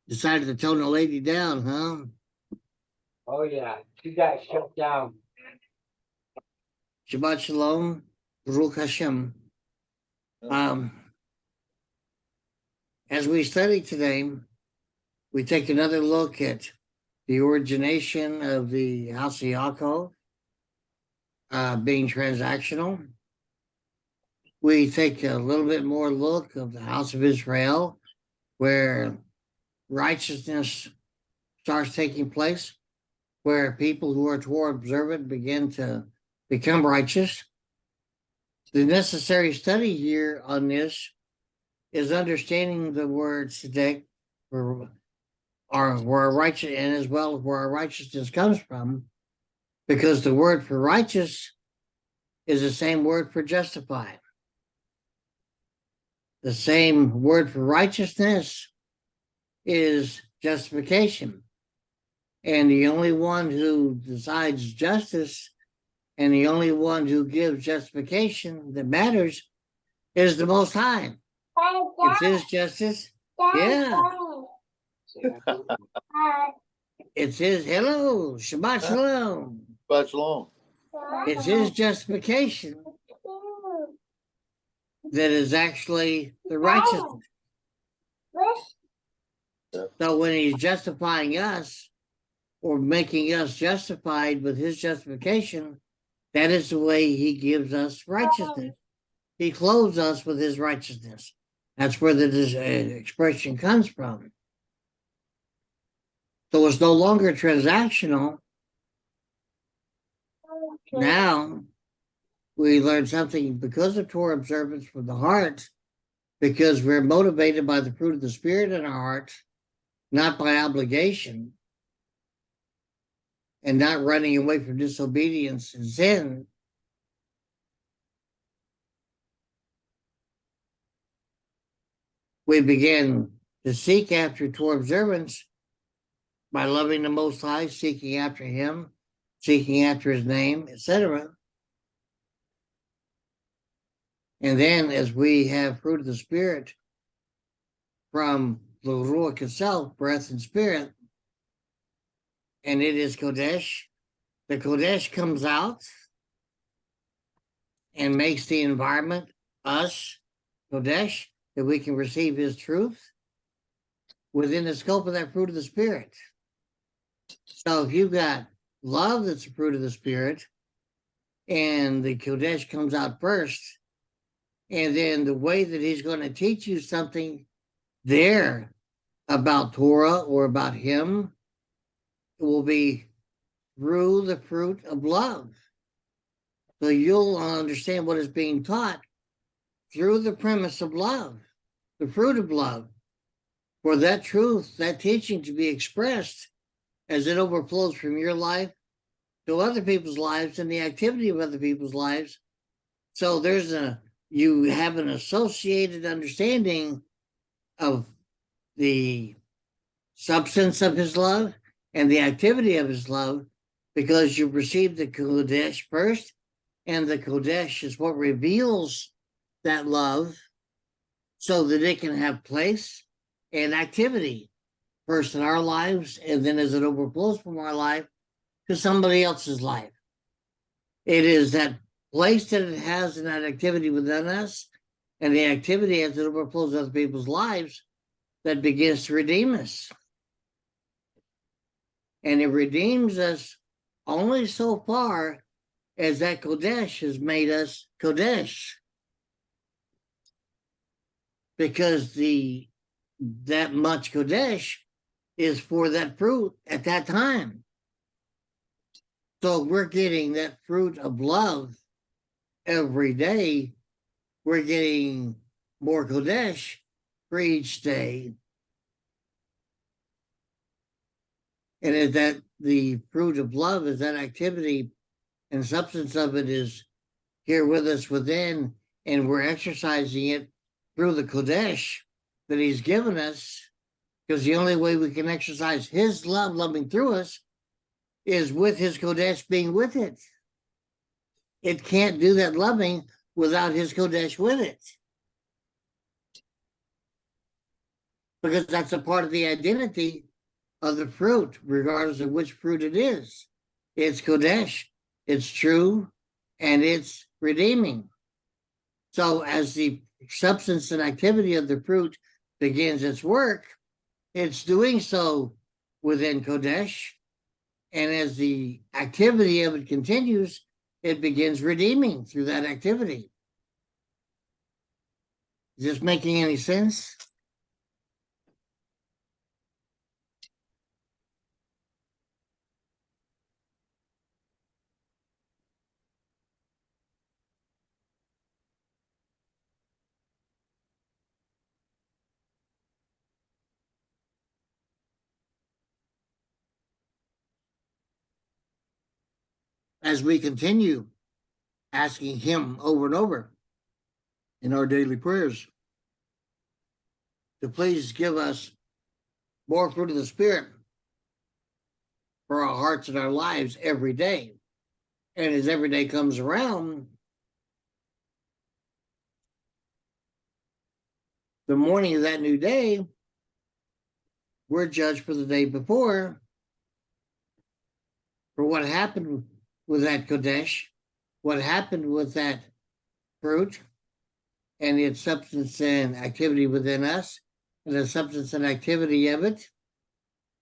Decided to tone the lady down, huh? Oh yeah, she got shut down. Shabbat Shalom, Baruch Hashem. As we study today, we take another look at the origination of the House of Yaakov being transactional. We take a little bit more look of the House of Israel, where righteousness starts taking place, where people who are Torah observant begin to become righteous. The necessary study here on this is understanding the word tzedek, where our righteous, and as well as where our righteousness comes from, because the word for righteous is the same word for justified. The same word for righteousness is justification. And the only one who decides justice and the only one who gives justification that matters is the Most High. It's his justice. Yeah. It's his, hello, Shabbat Shalom. Shabbat Shalom. It's his justification that is actually the righteousness. So when he's justifying us or making us justified with his justification, that is the way he gives us righteousness. He clothes us with his righteousness. That's where the expression comes from. So it's no longer transactional. Now we learn something because of Torah observance from the heart, because we're motivated by the fruit of the Spirit in our hearts, not by obligation, and not running away from disobedience and sin. We begin to seek after Torah observance by loving the Most High, seeking after Him, seeking after His name, etc. And then as we have fruit of the Spirit from the Ruach itself, breath and spirit, and it is Kodesh, the Kodesh comes out and makes the environment, us, Kodesh, that we can receive His truth within the scope of that fruit of the Spirit. So if you've got love that's the fruit of the Spirit, and the Kodesh comes out first, and then the way that He's going to teach you something there about Torah or about Him, it will be through the fruit of love. So you'll understand what is being taught through the premise of love, the fruit of love. For that truth, that teaching to be expressed as it overflows from your life to other people's lives and the activity of other people's lives. So you have an associated understanding of the substance of His love and the activity of His love, because you received the Kodesh first, and the Kodesh is what reveals that love so that it can have place and activity first in our lives, and then as it overflows from our life to somebody else's life. It is that place that it has in that activity within us and the activity as it overflows other people's lives that begins to redeem us. And it redeems us only so far as that Kodesh has made us Kodesh. Because that much Kodesh is for that fruit at that time. So we're getting that fruit of love every day. We're getting more Kodesh for each day. And is that the fruit of love is that activity and substance of it is here with us within, and we're exercising it through the Kodesh that He's given us, because the only way we can exercise His love loving through us is with His Kodesh being with it. It can't do that loving without His Kodesh with it. because that's a part of the identity of the fruit, regardless of which fruit it is. It's Kodesh, it's true, and it's redeeming. So as the substance and activity of the fruit begins its work, it's doing so within Kodesh. And as the activity of it continues, it begins redeeming through that activity. Is this making any sense? As we continue asking him over and over in our daily prayers to please give us more fruit of the Spirit for our hearts and our lives every day. And as every day comes around, the morning of that new day, we're judged for the day before for what happened with that Kodesh, what happened with that fruit, and its substance and activity within us, and the substance and activity of it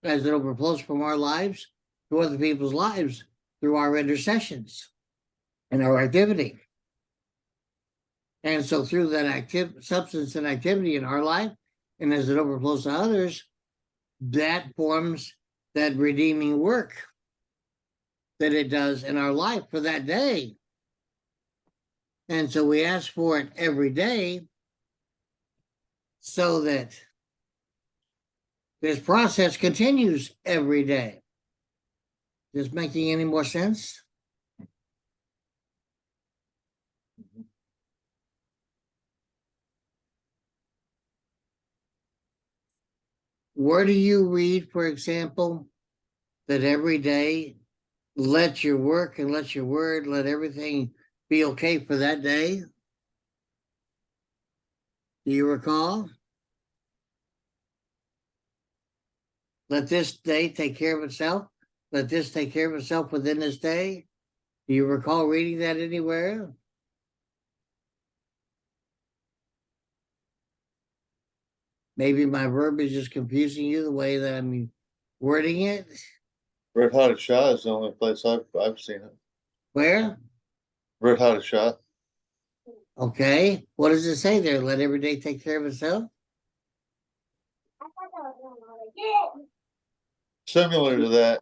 as it overflows from our lives to other people's lives through our intercessions and our activity. And so through that substance and activity in our life, and as it overflows to others, that forms that redeeming work that it does in our life for that day. And so we ask for it every day so that this process continues every day. Is this making any more sense? Where do you read, for example, that every day, let your work and let your word, let everything be okay for that day? Do you recall? Let this day take care of itself. Let this take care of itself within this day. Do you recall reading that anywhere? Maybe my verbiage is confusing you the way that I'm wording it. Red Hot Shot is the only place I've seen it. Where? Red Hot Shot. Okay. What does it say there? Let every day take care of itself? Similar to that.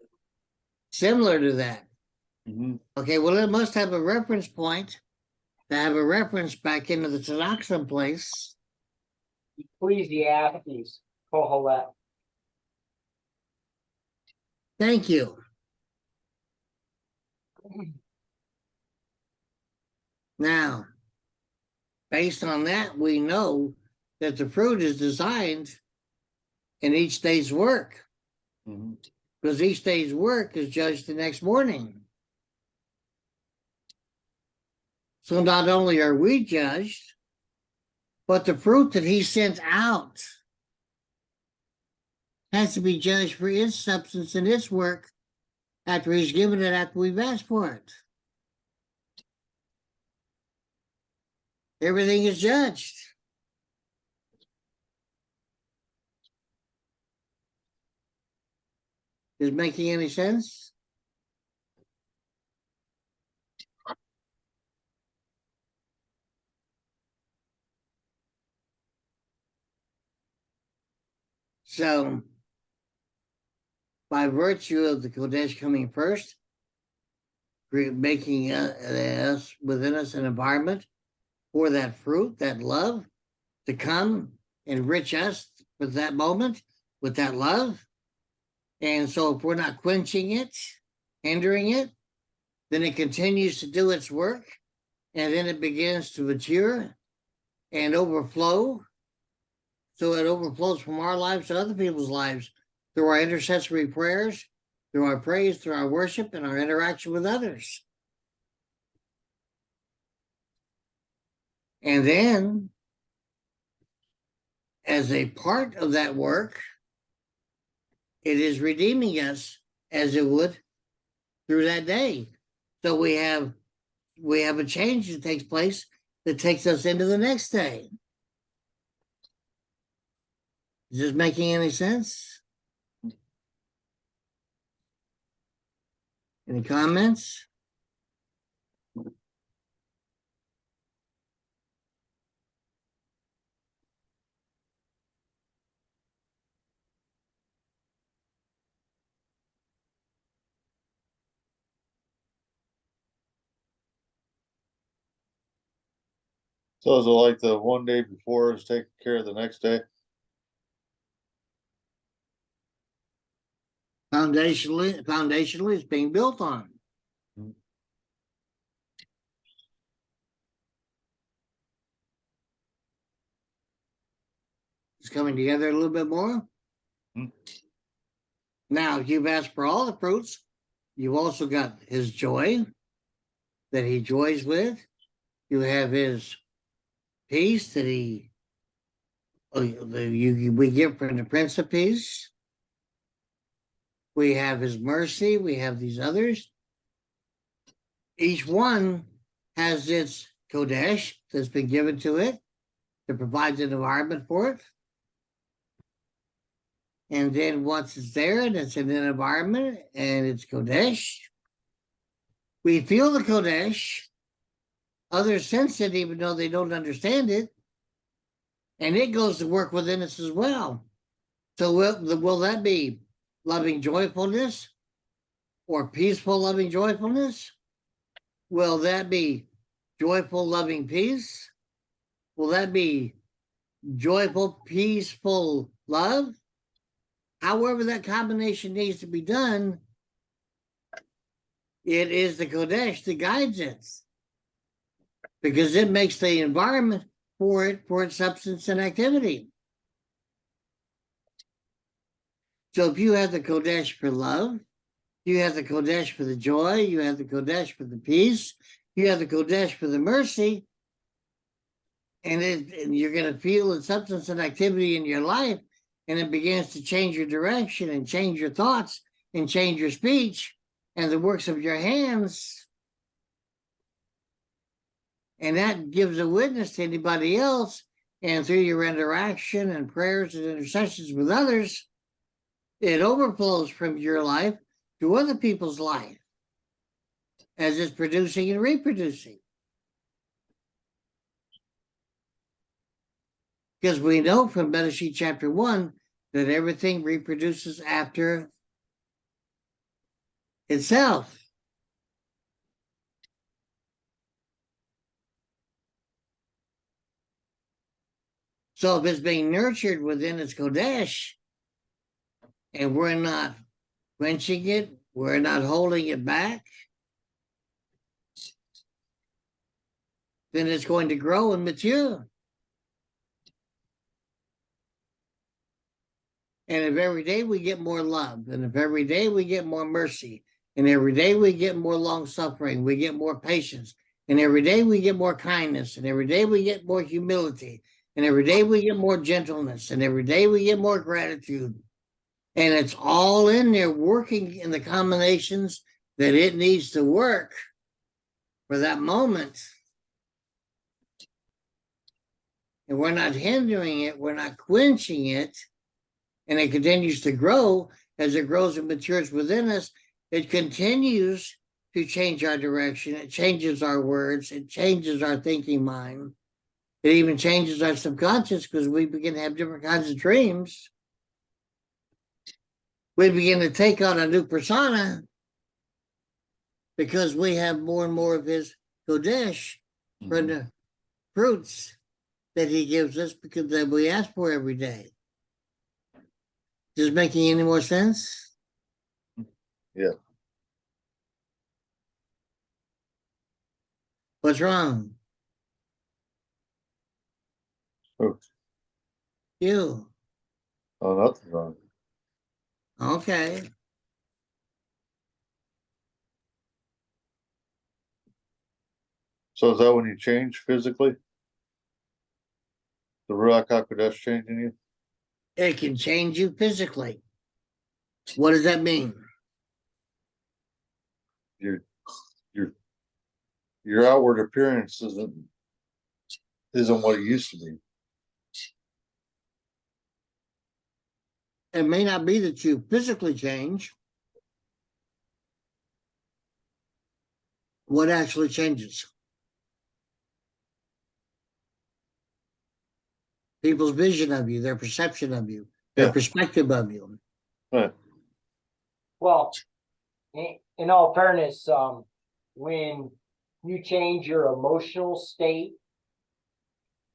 Similar to that. Mm-hmm. Okay, well, it must have a reference point to have a reference back into the Tanakh someplace. Ecclesiastes, Kohelet. Thank you. Now, based on that, we know that the fruit is designed in each day's work, Mm-hmm. because each day's work is judged the next morning. So not only are we judged, but the fruit that he sent out has to be judged for its substance and its work after he's given it, after we've asked for it. Everything is judged. Is it making any sense? So, by virtue of the Kodesh coming first, making us within us an environment for that fruit, that love, to come enrich us with that moment, with that love. And so if we're not quenching it, hindering it, then it continues to do its work, and then it begins to mature and overflow. So it overflows from our lives to other people's lives through our intercessory prayers, through our praise, through our worship, and our interaction with others. And then, as a part of that work, it is redeeming us as it would through that day. So we have a change that takes place that takes us into the next day. Is this making any sense? Any comments? So is it like the one day before is taking care of the next day? Foundationally, it's being built on. It's coming together a little bit more. Hmm. Now, you've asked for all the fruits. You've also got his joy that he joys with. You have his peace that we get from the Prince of Peace. We have his mercy. We have these others. Each one has its Kodesh that's been given to it that provides an environment for it. And then once it's there and it's in an environment and it's Kodesh, we feel the Kodesh. Others sense it even though they don't understand it. And it goes to work within us as well. So will that be loving joyfulness or peaceful loving joyfulness? Will that be joyful loving peace? Will that be joyful, peaceful love? However that combination needs to be done, it is the Kodesh that guides it. Because it makes the environment for its substance and activity. So if you have the Kodesh for love, you have the Kodesh for the joy, you have the Kodesh for the peace, you have the Kodesh for the mercy, and you're going to feel the substance and activity in your life, and it begins to change your direction and change your thoughts and change your speech and the works of your hands. And that gives a witness to anybody else, and through your interaction and prayers and intercessions with others, it overflows from your life to other people's life as it's producing and reproducing. Because we know from Bereshit chapter 1 that everything reproduces after itself. So if it's being nurtured within its Kodesh, and we're not quenching it, we're not holding it back, then it's going to grow and mature. And if every day we get more love, and if every day we get more mercy, and every day we get more long suffering, we get more patience, and every day we get more kindness, and every day we get more humility, and every day we get more gentleness, and every day we get more gratitude. And it's all in there working in the combinations that it needs to work for that moment. And we're not hindering it, we're not quenching it, and it continues to grow. As it grows and matures within us, it continues to change our direction. It changes our words. It changes our thinking mind. It even changes our subconscious because we begin to have different kinds of dreams. We begin to take on a new persona because we have more and more of his Kodesh from the fruits that he gives us because that we ask for every day. Is this making any more sense? Yeah. What's wrong? Oh, You. nothing's wrong. Okay. So is that when you change physically? The Ruach HaKodesh changing you? It can change you physically. What does that mean? Your your outward appearance isn't what it used to be. It may not be that you physically change. What actually changes? People's vision of you, their perception of you, their Yeah. perspective of you. Right. Well, in all fairness, when you change your emotional state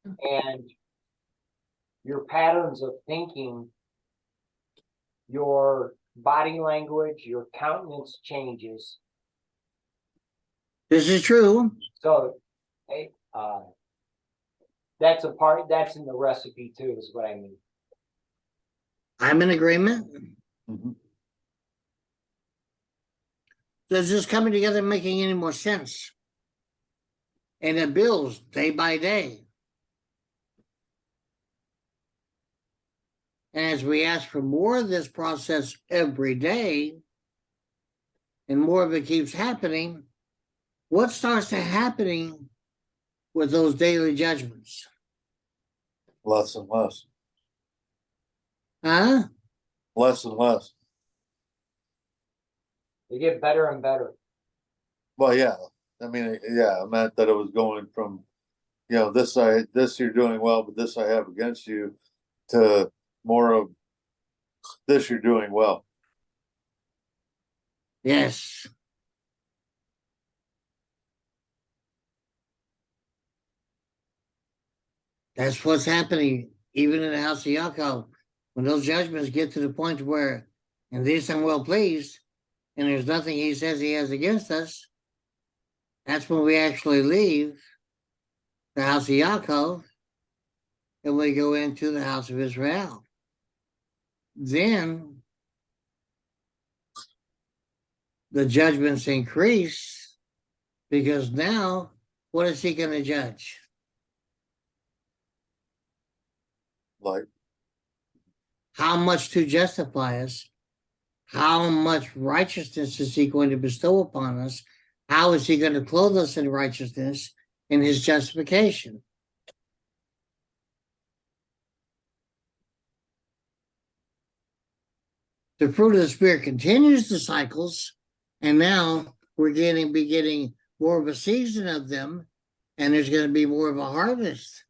and your patterns of thinking, your body language, your countenance changes. This is true. So, that's a part, that's in the recipe too, is what I mean. I'm in agreement. Mm-hmm. Does this coming together making any more sense? And it builds day by day. And as we ask for more of this process every day, and more of it keeps happening, what starts to happening with those daily judgments? Less and less. Huh? Less and less. They get better and better. Well, yeah. I mean, yeah, I meant that it was going from, this you're doing well, but this I have against you, to more of this you're doing well. Yes. That's what's happening, even in the house of Yaakov. When those judgments get to the point where, and this I'm well pleased, and there's nothing he says he has against us, that's when we actually leave the house of Yaakov and we go into the house of Israel. Then the judgments increase, because now what is he going to judge? Like, How much to justify us? How much righteousness is he going to bestow upon us? How is he going to clothe us in righteousness in his justification? The fruit of the Spirit continues the cycles, and now we're getting more of a season of them, and there's going to be more of a harvest.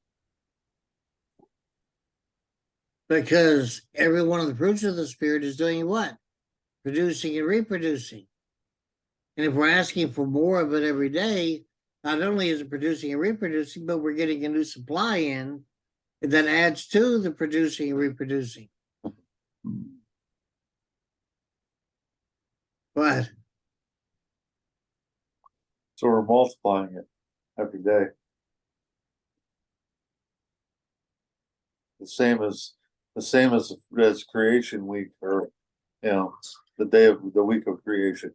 Because every one of the fruits of the Spirit is doing what? Producing and reproducing. And if we're asking for more of it every day, not only is it producing and reproducing, but we're getting a new supply in that adds to the producing and reproducing. But so we're multiplying it every day. The same as creation week, or the week of creation.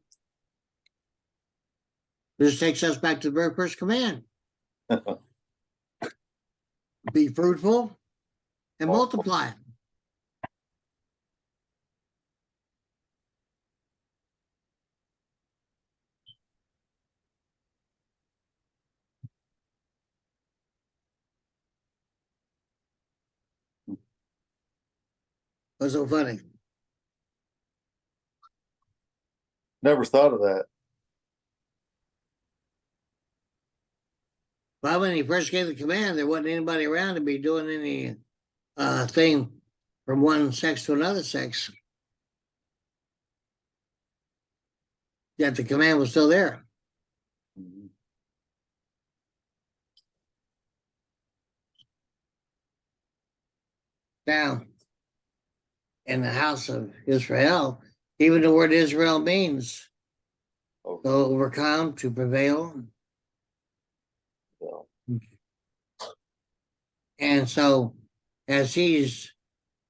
this takes us back to the very first command. Be fruitful and multiply. What's so funny? Never thought of that. Well, when he first gave the command, there wasn't anybody around to be doing any thing from one sex to another sex. Yet the command was still there. Mm-hmm. Now, in the house of Israel, even the word Israel means to overcome, to prevail. Yeah. And so, as he's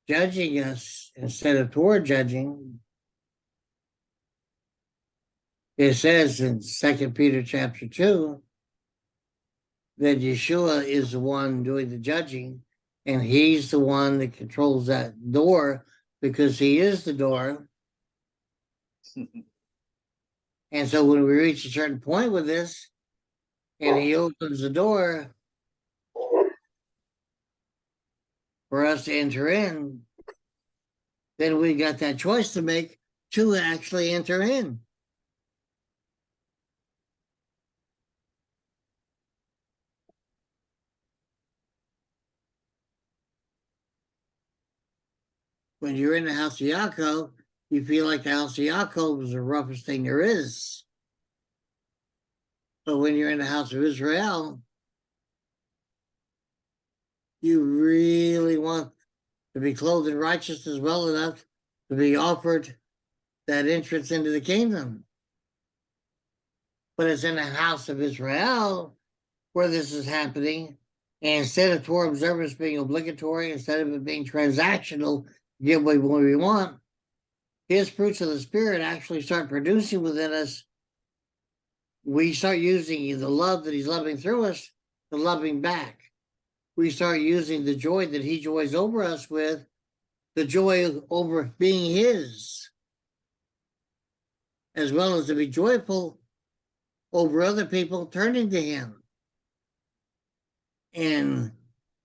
judging us instead of toward judging, it says in 2 Peter chapter 2 that Yeshua is the one doing the judging, And he's the one that controls that door because he is the door. And so when we reach a certain point with this, and he opens the door for us to enter in, then we got that choice to make to actually enter in. When you're in the house of Yaakov, you feel like the house of Yaakov is the roughest thing there is. But when you're in the house of Israel, you really want to be clothed in righteousness well enough to be offered that entrance into the kingdom. But it's in the house of Israel where this is happening. And instead of Torah observance being obligatory, instead of it being transactional, get what we want, his fruits of the Spirit actually start producing within us. We start using the love that he's loving through us to love him back. We start using the joy that he joys over us with, the joy over being his, as well as to be joyful over other people turning to him and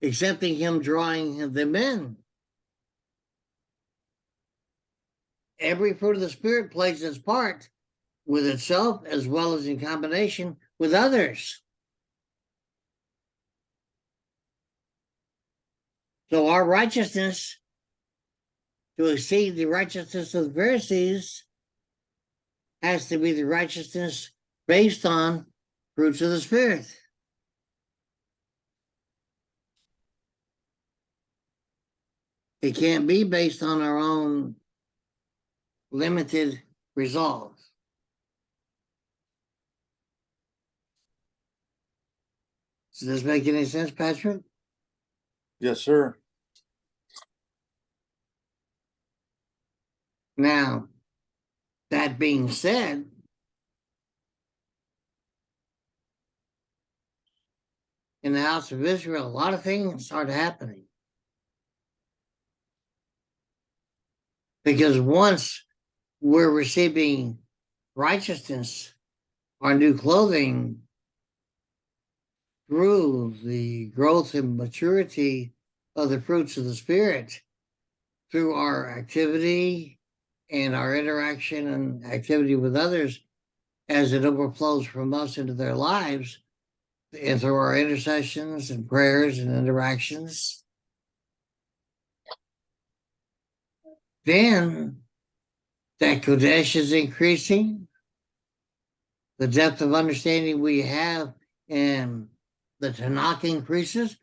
accepting him, drawing them in. Every fruit of the Spirit plays its part with itself as well as in combination with others. So our righteousness, to exceed the righteousness of the Pharisees, has to be the righteousness based on fruits of the Spirit. It can't be based on our own limited resolve. Does this make any sense, Patrick? Yes, sir. Now, that being said, in the house of Israel, a lot of things start happening. Because once we're receiving righteousness, our new clothing, through the growth and maturity of the fruits of the Spirit, through our activity and our interaction and activity with others, as it overflows from us into their lives, and through our intercessions and prayers and interactions, then that Kodesh is increasing. The depth of understanding we have in the Tanakh increases,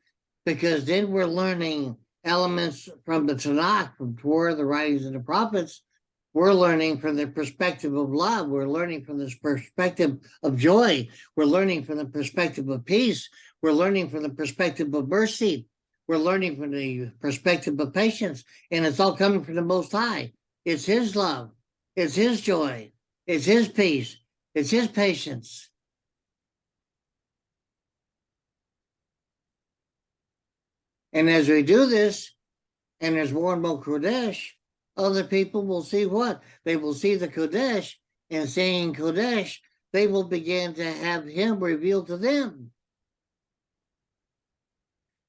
because then we're learning elements from the Tanakh, from Torah, the writings of the prophets. We're learning from the perspective of love. We're learning from this perspective of joy. We're learning from the perspective of peace. We're learning from the perspective of mercy. We're learning from the perspective of patience. And it's all coming from the Most High. It's his love. It's his joy. It's his peace. It's his patience. And as we do this, and there's more and more Kodesh, other people will see what? They will see the Kodesh, and seeing Kodesh, they will begin to have him revealed to them.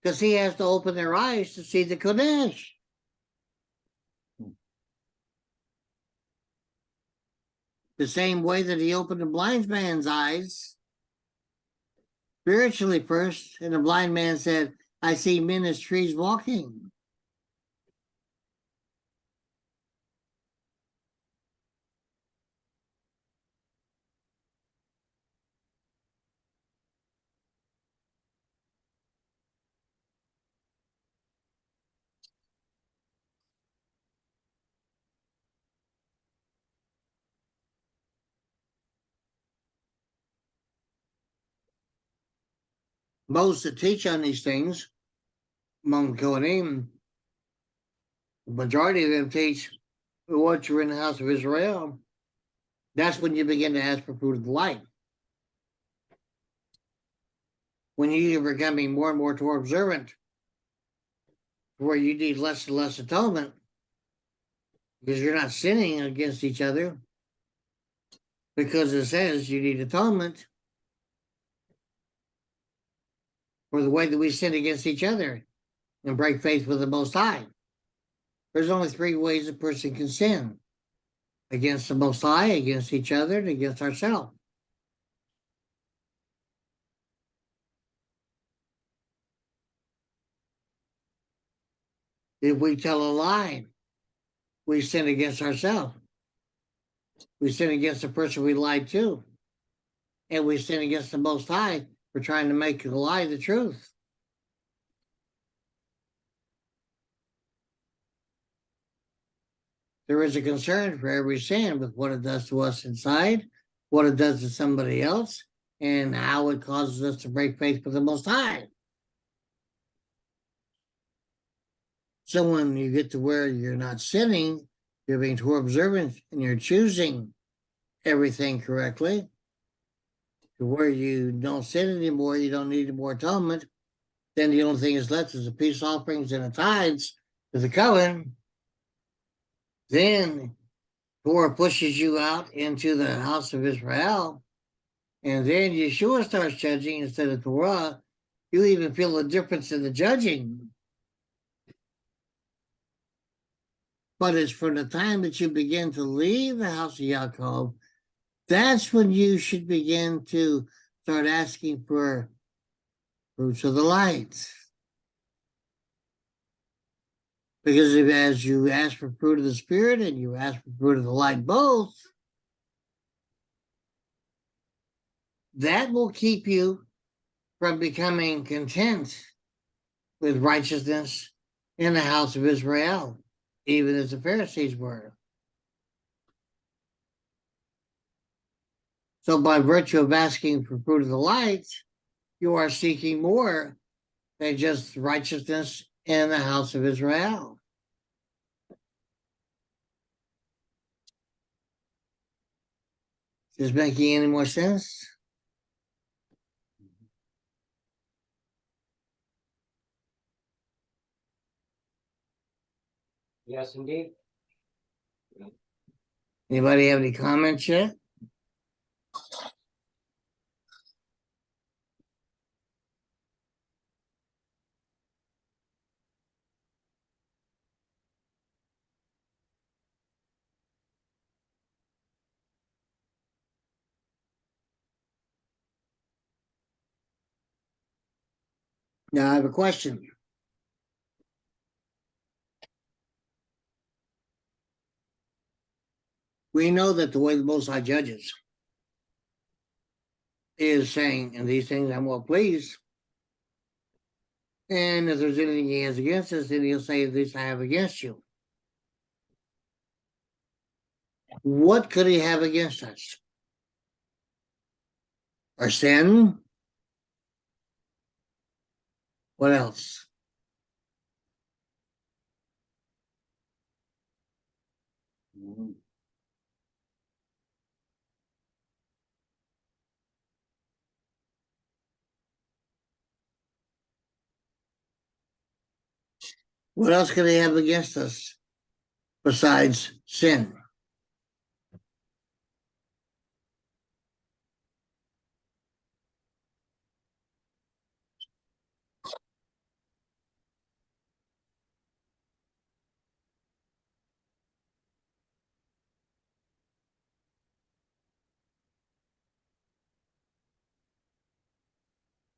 Because he has to open their eyes to see the Kodesh. The same way that he opened the blind man's eyes, spiritually first, and the blind man said, I see men as trees walking. Most that teach on these things, among Kohanim, the majority of them teach, once you're in the house of Israel, that's when you begin to ask for fruit of the light. When you're becoming more and more Torah observant, where you need less and less atonement because you're not sinning against each other, because it says you need atonement for the way that we sin against each other and break faith with the Most High. There's only three ways a person can sin: against the Most High, against each other, and against ourselves. If we tell a lie, we sin against ourselves. We sin against the person we lied to. And we sin against the Most High for trying to make the lie the truth. There is a concern for every sin with what it does to us inside, what it does to somebody else, and how it causes us to break faith with the Most High. So when you get to where you're not sinning, you're being too observant, and you're choosing everything correctly, to where you don't sin anymore, you don't need any more atonement, then the only thing is left is the peace offerings and the tithes to the covenant. Then Torah pushes you out into the house of Israel, and then Yeshua starts judging instead of Torah. You even feel the difference in the judging. But it's from the time that you begin to leave the house of Yaakov, that's when you should begin to start asking for fruits of the light. Because if, as you ask for fruit of the Spirit and you ask for fruit of the light both, that will keep you from becoming content with righteousness in the house of Israel, even as the Pharisees were. So by virtue of asking for fruit of the light, you are seeking more than just righteousness in the house of Israel. Is this making any more sense? Yes, indeed. Anybody have any comments yet? Now I have a question. We know that the way the Most High judges is saying, in these things I'm well pleased. And if there's anything he has against us, then he'll say, this I have against you. What could he have against us? Our sin? What else? What else could he have against us besides sin?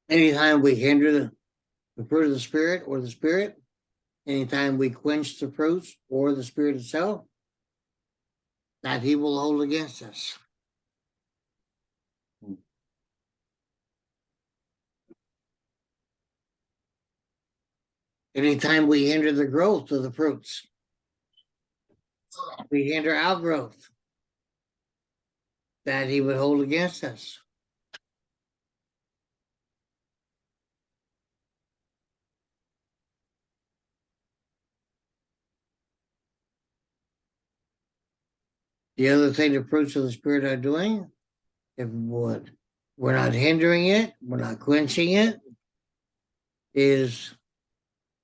Anytime we hinder the fruit of the Spirit or the Spirit, anytime we quench the fruits or the Spirit itself, that he will hold against us. Anytime we hinder the growth of the fruits, we hinder our growth, that he would hold against us. The other thing the fruits of the Spirit are doing, if we're not hindering it, we're not quenching it, is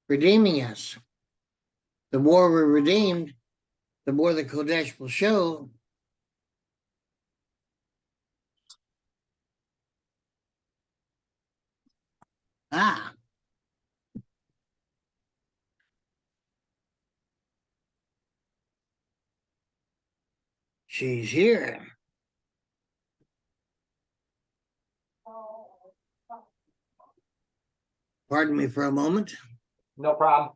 redeeming us. The more we're redeemed, the more the Kodesh will show. Ah, she's here. Pardon me for a moment. No problem.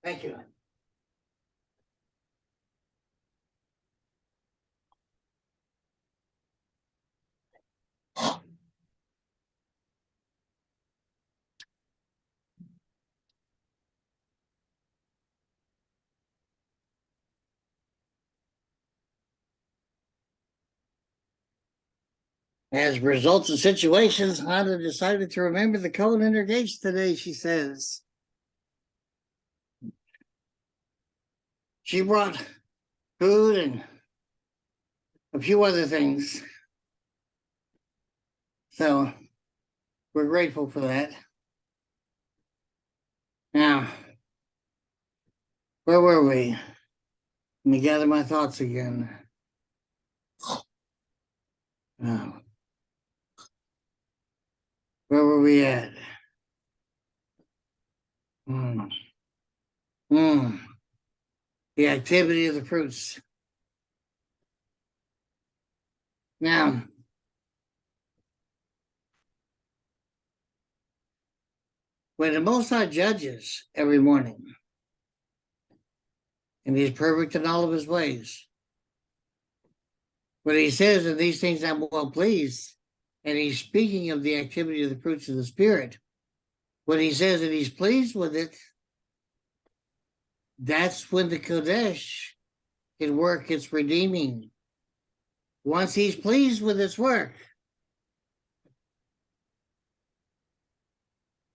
Thank you. As results of situations, Honda decided to remember the covenant her gates today, she says. She brought food and a few other things. So we're grateful for that. Now, where were we? Let me gather my thoughts again. Oh. Where were we at? The activity of the fruits. Now, when the Most High judges every morning, and he's perfect in all of his ways, when he says, "In these things I'm well pleased," and he's speaking of the activity of the fruits of the Spirit, when he says that he's pleased with it, that's when the Kodesh can work its redeeming. Once he's pleased with its work,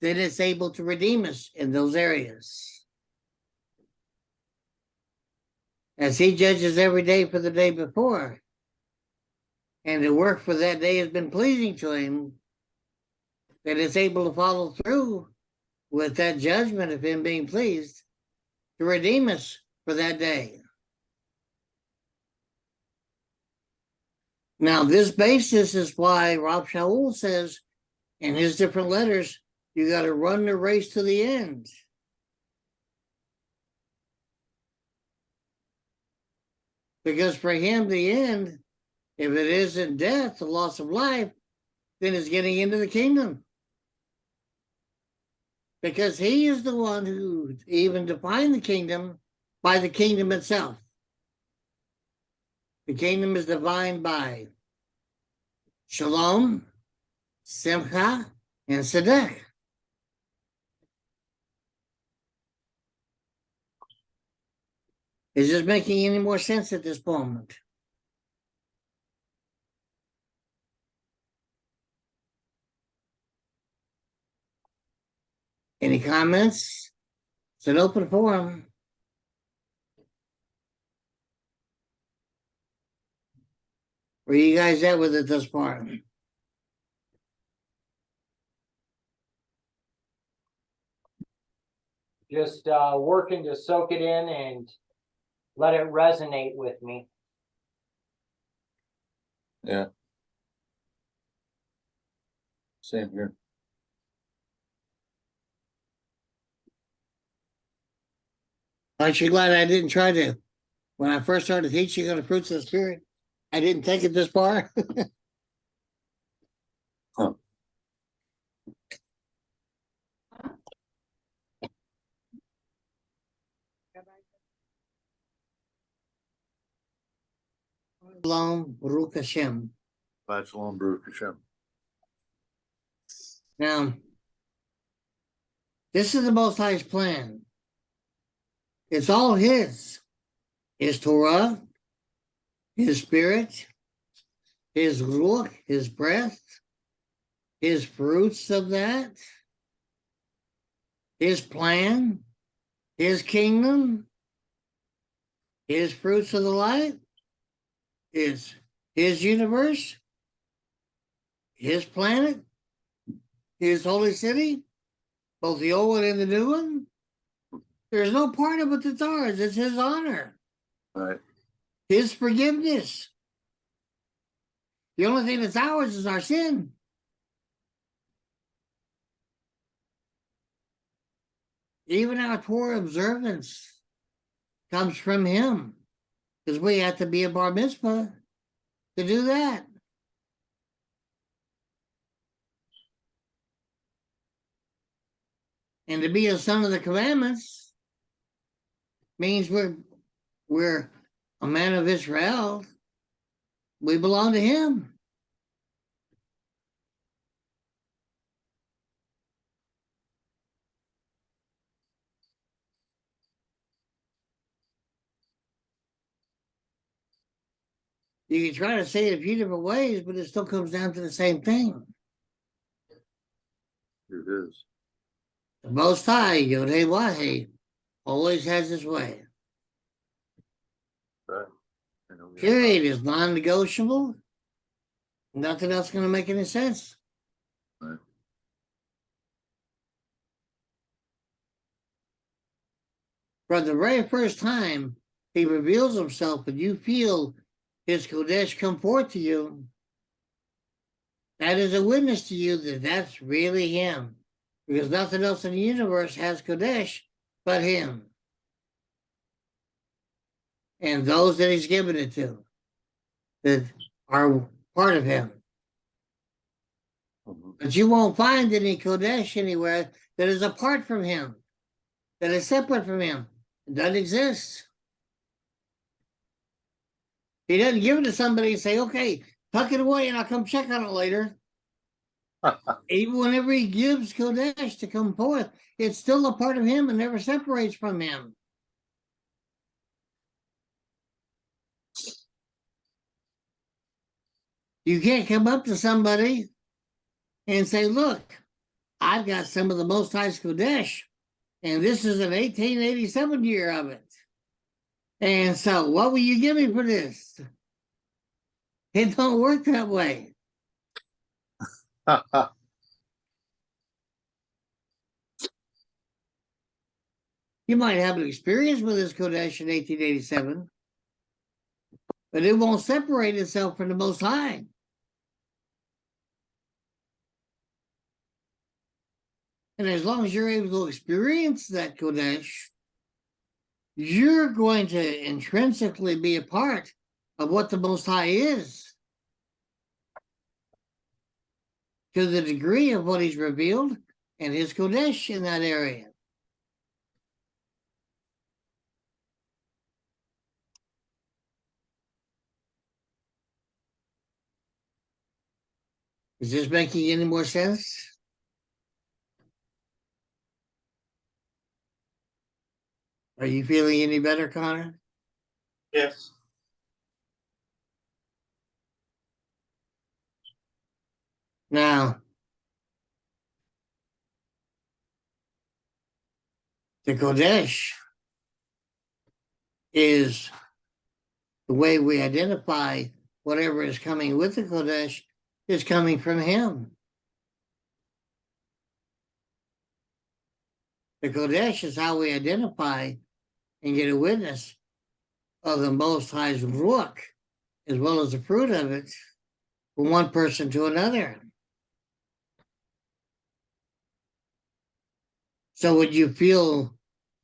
then it's able to redeem us in those areas. As he judges every day for the day before, and the work for that day has been pleasing to him, then it's able to follow through with that judgment of him being pleased to redeem us for that day. Now, this basis is why Rob Shaul says in his different letters, you got to run the race to the end. Because for him, the end, if it isn't death, the loss of life, then it's getting into the kingdom. Because he is the one who even defined the kingdom by the kingdom itself. The kingdom is defined by Shalom, Simcha, and Tzedek. Is this making any more sense at this moment? Any comments? It's an open forum. Where you guys at with it thus far? Just working to soak it in and let it resonate with me. Yeah. Same here. Aren't you glad I didn't try to, when I first started teaching on the fruits of the Spirit, I didn't take it this far? Huh. Shalom, Baruch Hashem. Shalom, Baruch Hashem. Now, this is the Most High's plan. It's all His. His Torah, His Spirit, His Ruach, His breath, His fruits of that, His plan, His kingdom, His fruits of the light, His universe, His planet, His holy city, both the old one and the new one. There's no part of it that's ours. It's His honor. Right. His forgiveness. The only thing that's ours is our sin. Even our Torah observance comes from Him, because we have to be a bar mitzvah to do that. And to be a son of the commandments means we're a man of Israel. We belong to Him. You can try to say it a few different ways, but it still comes down to the same thing. Here it is. The Most High, Yod-Heh Wah-Heh, always has His way. Right. Period is non-negotiable. Nothing else going to make any sense. Right. For the very first time, He reveals Himself, and you feel His Kodesh come forth to you. That is a witness to you that that's really Him. Because nothing else in the universe has Kodesh but Him. And those that He's given it to, that are part of him. Mhm. But you won't find any Kodesh anywhere that is apart from him, that is separate from him. It doesn't exist. He doesn't give it to somebody and say, okay, tuck it away and I'll come check on it later. Even whenever he gives Kodesh to come forth, it's still a part of him and never separates from him. You can't come up to somebody and say, look, I've got some of the Most High's Kodesh, and this is an 1887 year of it. And so what will you give me for this? It don't work that way. You might have an experience with this Kodesh in 1887, but it won't separate itself from the Most High. And as long as you're able to experience that Kodesh, you're going to intrinsically be a part of what the Most High is. To the degree of what he's revealed and his Kodesh in that area. Is this making any more sense? Are you feeling any better, Connor? Yes. Now, the Kodesh is the way we identify whatever is coming with the Kodesh is coming from him. The Kodesh is how we identify and get a witness of the Most High's Ruach, as well as the fruit of it, from one person to another. So would you feel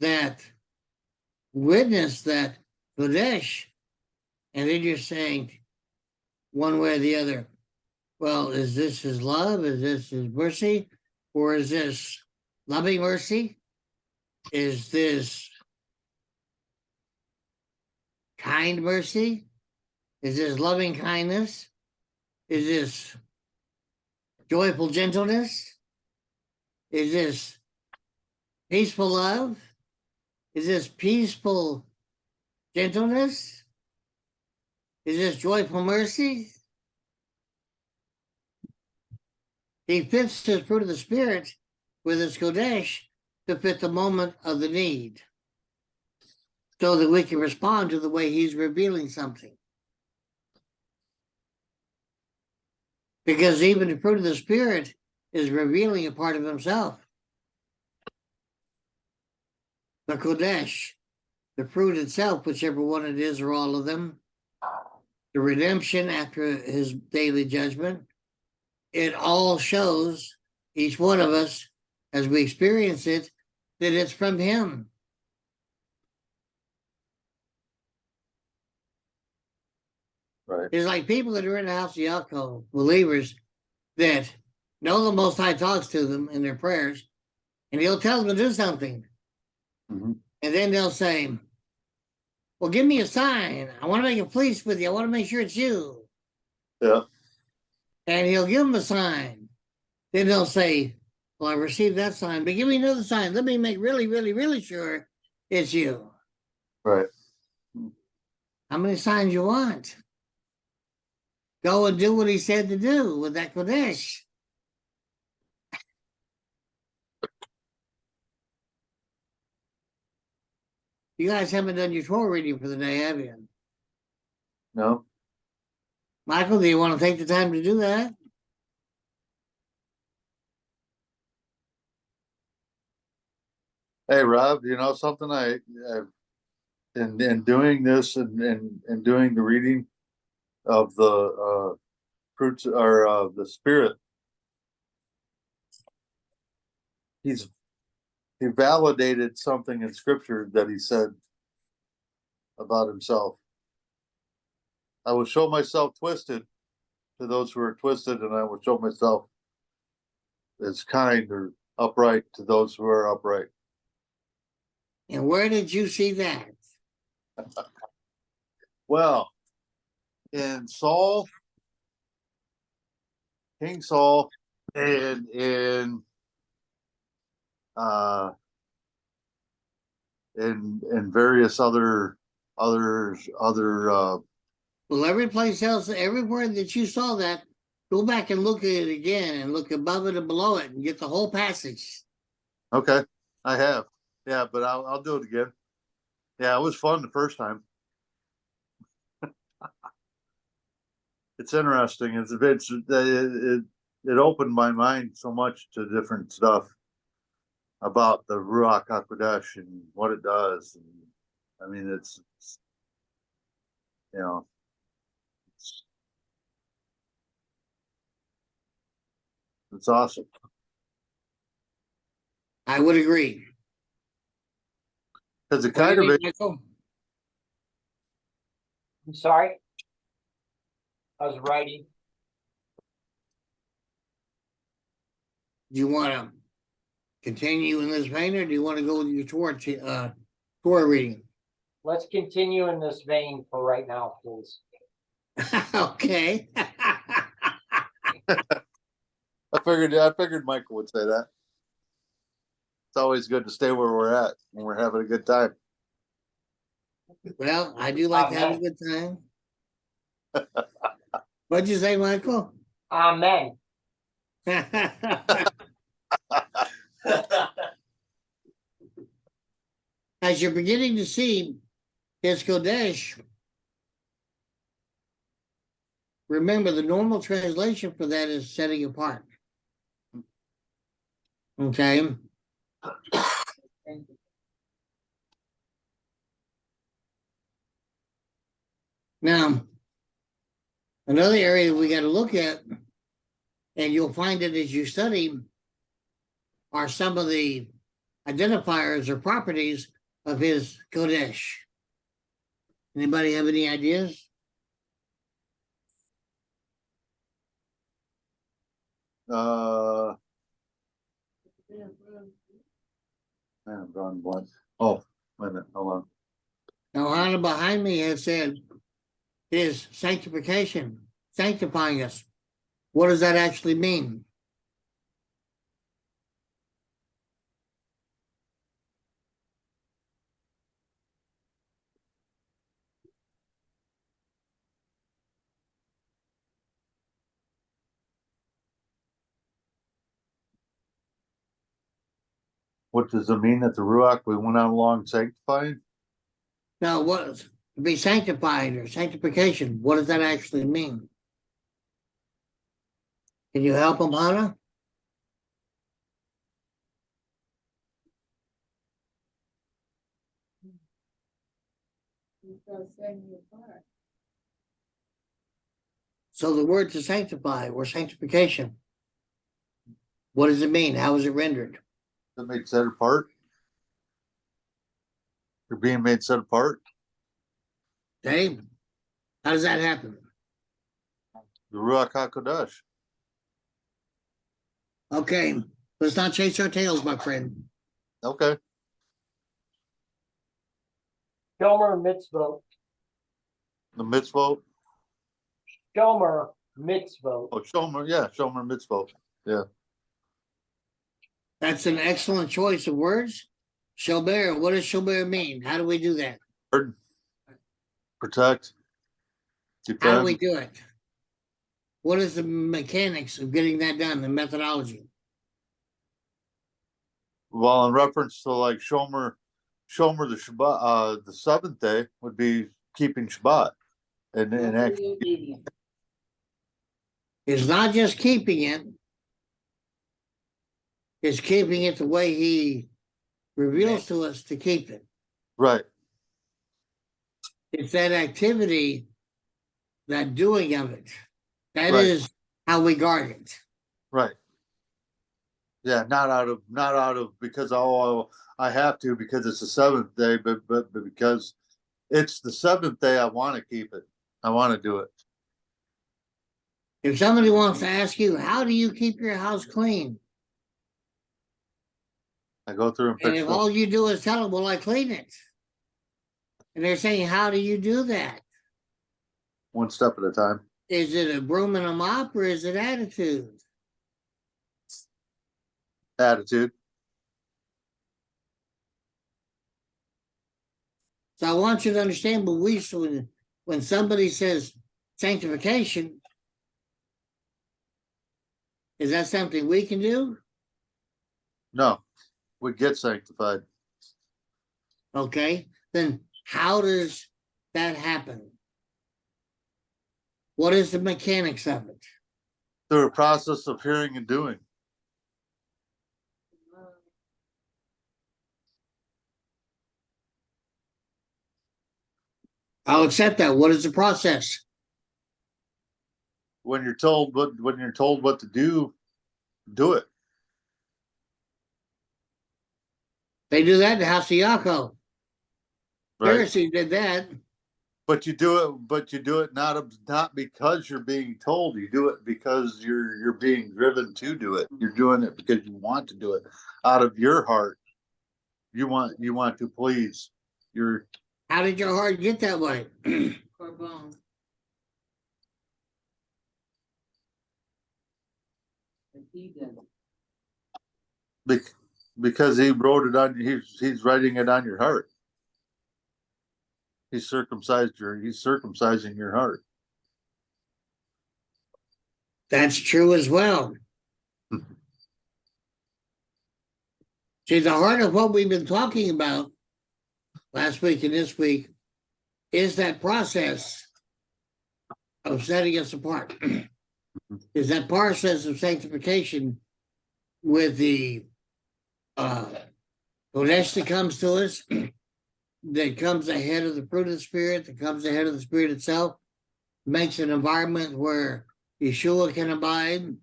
that witness, that Kodesh, and then you're saying one way or the other, well, is this his love? Is this his mercy? Or is this loving mercy? Is this kind mercy? Is this loving kindness? Is this joyful gentleness? Is this peaceful love? Is this peaceful gentleness? Is this joyful mercy? He fits his fruit of the Spirit with his Kodesh to fit the moment of the need, so that we can respond to the way he's revealing something. Because even the fruit of the Spirit is revealing a part of himself. The Kodesh, the fruit itself, whichever one it is or all of them, the redemption after his daily judgment, it all shows each one of us as we experience it that it's from him. Right. It's like people that are in the house of Yaakov, believers that know the Most High talks to them in their prayers, and he'll tell them to do something. Mhm. And then they'll say, well, give me a sign. I want to make a peace with you. I want to make sure it's you. Yeah. And he'll give them a sign. Then they'll say, well, I received that sign, but give me another sign. Let me make really, really, really sure it's you. Right. How many signs you want? Go and do what he said to do with that Kodesh. You guys haven't done your Torah reading for the day, have you? No. Michael, do you want to take the time to do that? Hey, Rob, you know something? In doing this and doing the reading of the fruits or the Spirit, he validated something in Scripture that he said about himself. I will show myself twisted to those who are twisted, and I will show myself as kind or upright to those who are upright. And where did you see that? Well, in Saul, King Saul, and in various other Well, every place else, everywhere that you saw that, go back and look at it again and look above it and below it and get the whole passage. okay, I have. Yeah, but I'll do it again. Yeah, it was fun the first time. It's interesting. It opened my mind so much to different stuff about the Ruach HaKodesh and what it does. And I mean, it's you know, it's awesome. I would agree. Because it What do kind you of think, Michael? I'm sorry. I was writing. Do you want to continue in this vein, or do you want to go with your Torah reading? Let's continue in this vein for right now, please. Okay. I figured Michael would say that. It's always good to stay where we're at when we're having a good time. Well, I do like having a good time. What'd you say, Michael? Amen. As you're beginning to see his Kodesh, remember the normal translation for that is setting apart. Okay. Now, another area we got to look at, and you'll find it as you study, are some of the identifiers or properties of his Kodesh. Anybody have any ideas? Man, I'm drawing blank. Oh, wait a minute, hold on. Now, Hannah behind me has said his sanctification, sanctifying us. What does that actually mean? What does it mean that the Ruach we went out along sanctifying? Now, what to be sanctified or sanctification? What does that actually mean? Can you help him, Hannah? So the word to sanctify or sanctification, what does it mean? How is it rendered? That made set apart. You're being made set apart. Okay. How does that happen? The Ruach HaKodesh. Okay. Let's not chase our tails, my friend. Okay. Shomer mitzvot. The mitzvot. Shomer mitzvot. Oh, Shomer. Yeah, Shomer mitzvot. Yeah. That's an excellent choice of words. Shomer, what does shomer mean? How do we do that? Protect. How do we Defend. do it? What is the mechanics of getting that done, the methodology? Well, in reference to like Shomer the Shabbat, the seventh day would be keeping Shabbat, and actually, It's not just keeping it, it's keeping it the way he reveals to us to keep it. right, It's that activity, that doing of it. That Right. is how we guard it. right. Yeah, not out of because I have to because it's the seventh day, but because it's the seventh day, I want to keep it. I want to do it. If somebody wants to ask you, how do you keep your house clean? I go through and And fix if them all you do is tell them, well, I clean it. And they're saying, how do you do that? one step at a time. Is it a broom and a mop or is it attitude? Attitude. So I want you to understand, but when somebody says sanctification, is that something we can do? No, we get sanctified. Okay, then how does that happen? What is the mechanics of it? Through a process of hearing and doing. I'll accept that. What is the process? When you're told what to do it. They do that in the house of Yaakov. Right. Pharisee did that. But you do it not because you're being told. You do it because you're being driven to do it. You're doing it because you want to do it out of your heart. You want to please your. How did your heart get that way? Because he wrote it on. He's writing it on your heart. He's circumcising your heart. That's true as well. See, the heart of what we've been talking about last week and this week is that process of setting us apart. Is that process of sanctification with the Kodesh that comes to us, that comes ahead of the fruit of the Spirit, that comes ahead of the Spirit itself, makes an environment where Yeshua can abide.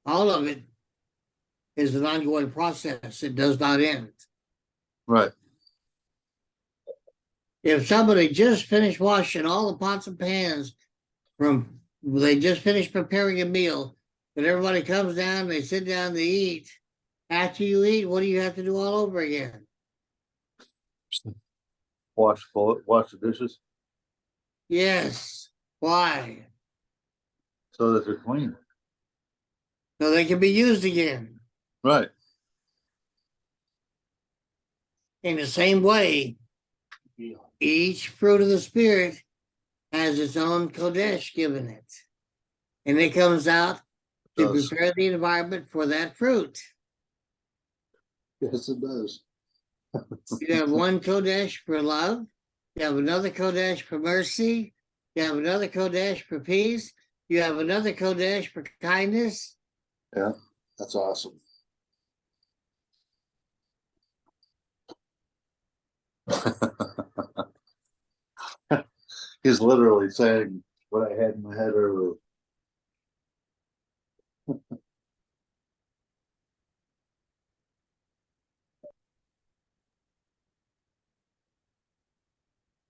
All of it is an ongoing process. It does not end. Right. If somebody just finished washing all the pots and pans they just finished preparing a meal, and everybody comes down, they sit down to eat. After you eat, what do you have to do all over again? Wash the dishes Yes. Why? so that they're clean. So they can be used again. Right. In the same way, each fruit of the Spirit has its own Kodesh given it. And it comes out to Does. prepare the environment for that fruit. Yes, it does. You have one Kodesh for love. You have another Kodesh for mercy. You have another Kodesh for peace. You have another Kodesh for kindness. Yeah, that's awesome. He's literally saying what I had in my head earlier.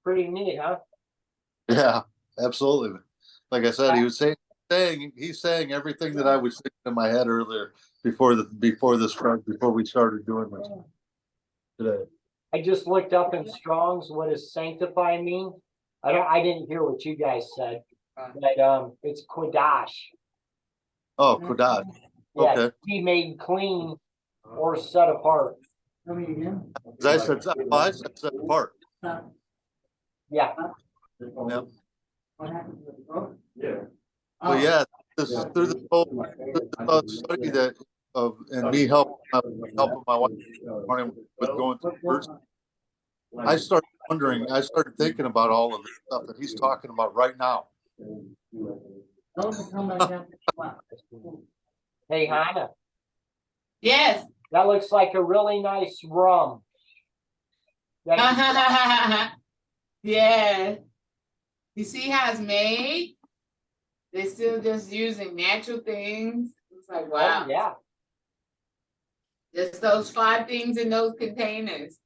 Pretty neat, huh? Yeah, absolutely. Like I said, he was he's saying everything that I was thinking in my head earlier before we started doing this today. I just looked up in Strong's, what does sanctify mean? I didn't hear what you guys said, but it's Kodash. Oh, Kodash. Yeah, Okay. be made clean or set apart. I said set apart. Yeah. Yep. But yeah, through the whole study and me helping my wife morning with going through the verse, I started thinking about all of the stuff that he's talking about right now. Hey, Hannah, Yes. that looks like a really nice rum. Yeah. You see how it's made? They're still just using natural things. It's like, wow. Oh, yeah. Just those 5 things in those containers.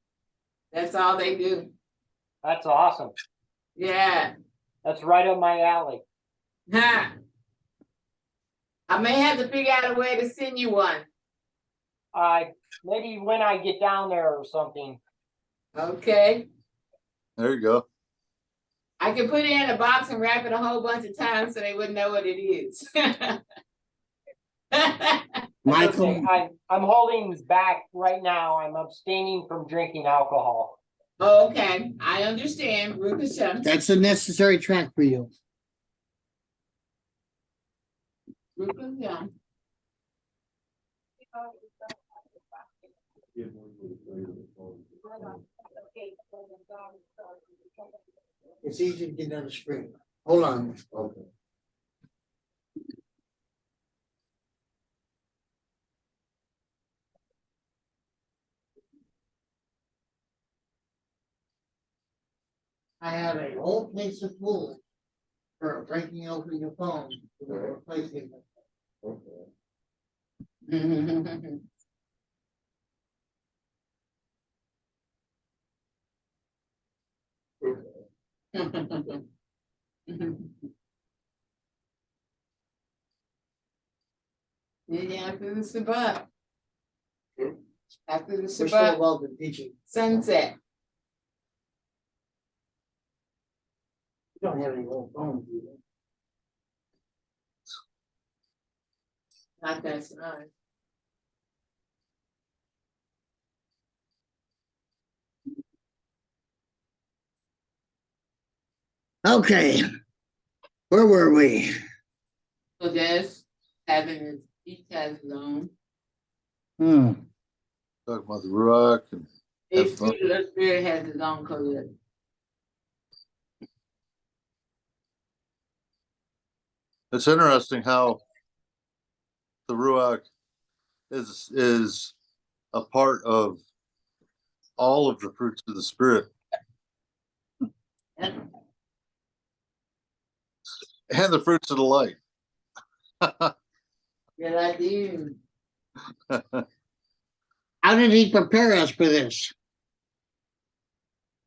That's all they do. That's awesome. Yeah. That's right up my alley. Ha. I may have to figure out a way to send you one. Maybe when I get down there or something. Okay. There you go. I can put it in a box and wrap it a whole bunch of times so they wouldn't know what it is. Michael, Okay, I'm holding back right now. I'm abstaining from drinking alcohol. Okay, I understand. Rupasha. that's a necessary track for you. Rupasha. It's easy to get on the screen. Hold on. Okay. I have a whole case of tools for breaking open your phone. For replacing it. Yeah, after the Shabbat. After the We're still Shabbat, involved in teaching. sunset. You don't have any old phones, do you? Not that nice. Okay. Where were we? So that's having his, each has his own. Talking about the Ruach and Each fruit of the spirit has his own color. it's interesting how the Ruach is a part of all of the fruits of the spirit and the fruits of the light. Yeah, like you. How did he prepare us for this?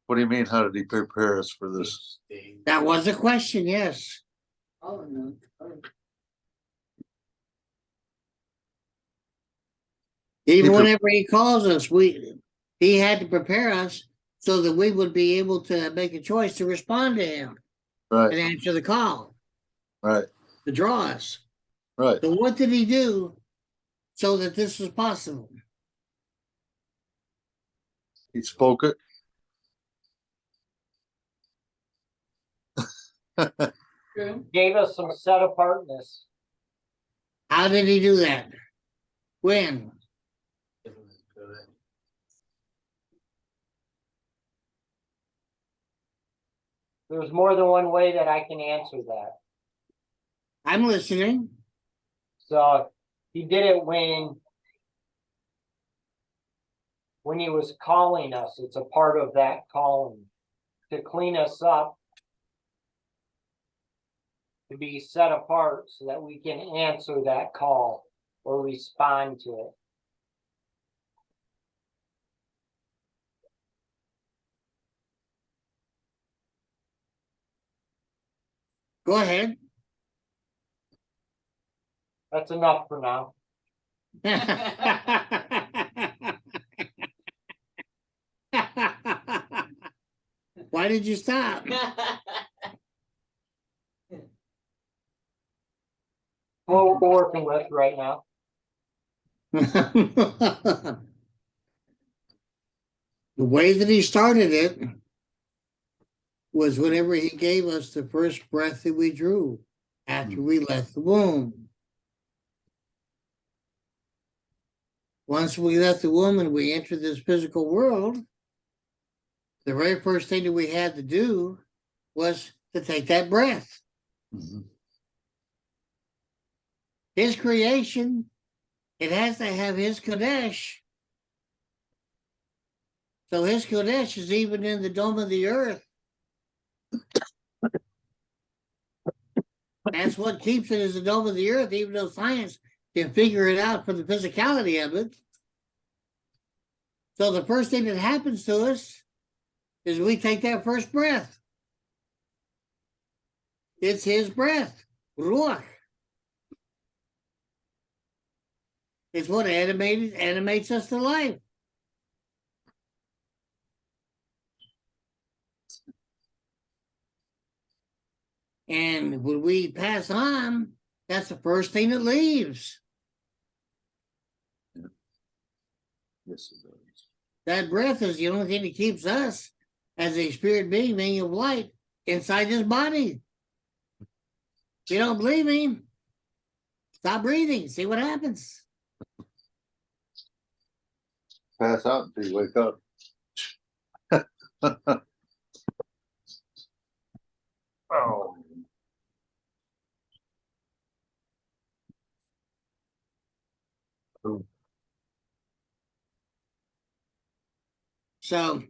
What do you mean? How did he prepare us for this? That was a question, yes. Oh, no. Oh. Even He whenever he calls us, he had to prepare us so that we would be able to make a choice to respond to him and Right, answer the call right, to draw us. right. So what did he do so that this was possible? He spoke it. True. Gave us some set apartness. How did he do that? When? There's more than one way that I can answer that. I'm listening. So he did it when he was calling us. It's a part of that calling to clean us up, to be set apart so that we can answer that call or respond to it. Go ahead. That's enough for now. Why did you stop? What we're working with right now. The way that he started it was whenever he gave us the first breath that we drew after we left the womb. Once we left the womb and we entered this physical world, the very first thing that we had to do was to take that breath. Mhm. His creation, it has to have his Kodesh. So his Kodesh is even in the dome of the earth. That's what keeps it as the dome of the earth, even though science can figure it out for the physicality of it. So the first thing that happens to us is we take that first breath. It's his breath, Ruach. It's what animates us to life. And when we pass on, that's the first thing that leaves. Yes, it does. That breath is the only thing that keeps us as a spirit being of light inside this body. If you don't believe me, stop breathing, see what happens. Pass out until you wake up. Oh. So,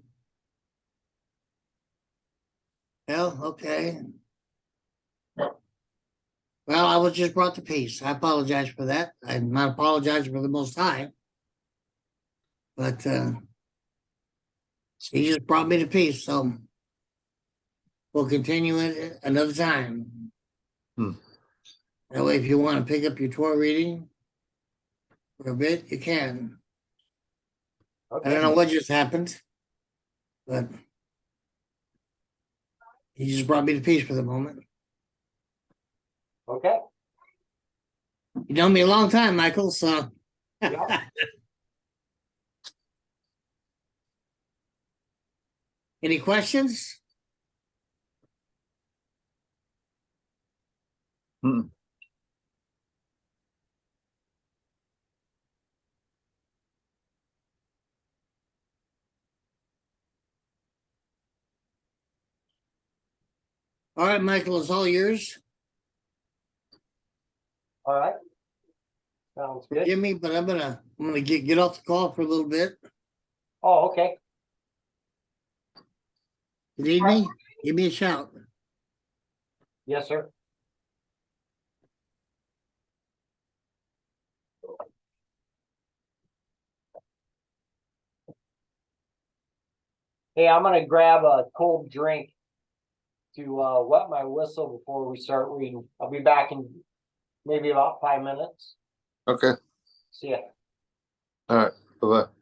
well, okay. Well, I was just brought to peace. I apologize for that. I'm not apologizing for the Most High. But he just brought me to peace. So we'll continue it another time. Hmm. That way, if you want to pick up your Torah reading for a bit, you can. I don't know what just happened, but he just brought me to peace for the moment. Okay. You know me a long time, Michael, so. Yeah. Any questions? Hmm. All right, Michael, it's all yours. All right. Sounds good. Forgive me, but I'm gonna get off the call for a little bit. Oh, okay. You need me? Give me a shout. Yes, sir. Hey, I'm gonna grab a cold drink to wet my whistle before we start reading. I'll be back in maybe about 5 minutes. Okay. See ya. All right. Bye-bye.